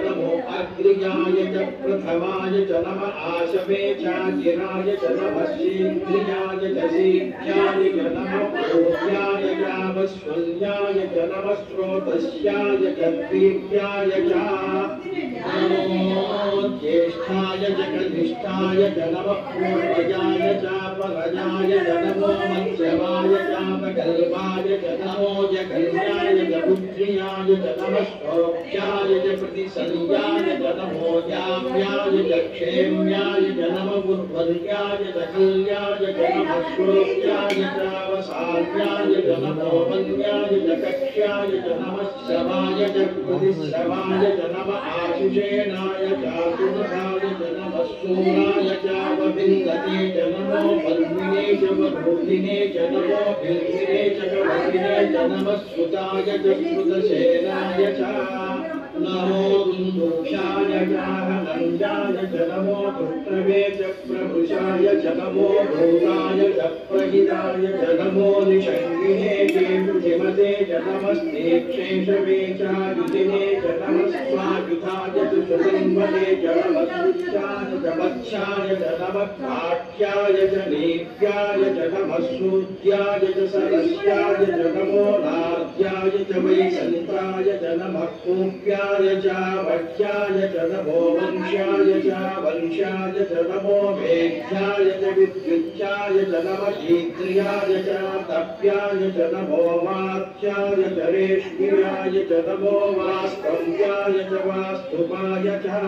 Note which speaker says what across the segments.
Speaker 1: नमो अग्रियाय च प्रथमाय च नमः आशवे चाचिराय च नमः शीघ्रियाय च शीघ्राय च नमः भूत्याय च वस्वल्याय च नमः स्रोतस्याय च दीर्घ्याय च नमो ज्येष्ठाय च कनिष्ठाय च नमः पूर्वजाय च परजाय च नमो मध्यमाय च प्रगल्भाय च नमो जगन्याय च बुद्धियाय च नमः शौक्याय च प्रतिसंज्ञाय च नमो याम्याय च क्षेम्याय च नमः बुद्ध्याय च कल्याय च नमः श्रोत्याय च वसाल्याय च नमो वन्याय च कक्ष्याय च नमः शवाय च प्रतिश्रवाय च नमः आशुषेणाय च आतुरताय च नमः सूराय च वविन्दते च नमो वल्मिने च वधूलिने च नमो भिर्मिने च कवचिने च नमः सुताय च श्रुतसेनाय च नमो दुन्दुभ्याय च हनन्याय च नमो दुष्टवे च प्रभुषाय च नमो भूताय च प्रहिताय च नमो निषङ्गिने केतुधिमते च नमस्तेक्षेषवे च युधिने च नमः स्वायुधाय च सुसंवने च नमः सुष्याय च वत्स्याय च नमः काठ्याय च नेत्याय च नमः सूद्याय च सरस्याय च नमो नाद्याय च वैसन्ताय च नमः कूप्याय च वक्ष्याय च नमो वंश्याय च वंश्याय च नमो वेद्याय च विद्युत्याय च नमः शीघ्रियाय च तप्याय च नमो वात्याय च रेष्म्याय च नमो वास्तव्याय च वास्तुपाय च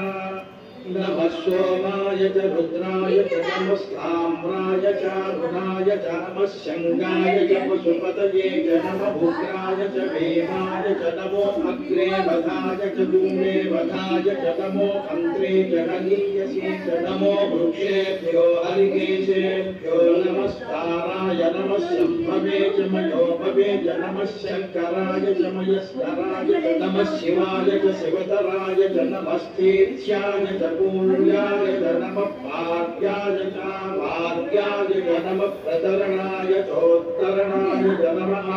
Speaker 1: नमः सोमाय च रुद्राय च नमः साम्राय च रुणाय च नमः शङ्गाय च पशुपतये च नमः उग्राय च भीमाय च नमो अग्रे वधाय च दूरे वधाय च नमो अन्त्रे च हनीयसे च नमो वृक्षेभ्यो हरिकेशेभ्यो नमस्काराय नमः शम्भवे च मयोभवे च नमः शङ्कराय च मयस्कराय च नमः शिवाय च शिवतराय च नमस्तेत्याय च पूर्याय च नमः पार्याय च वार्याय च नमः प्रतरणाय चोत्तरणाय च नमः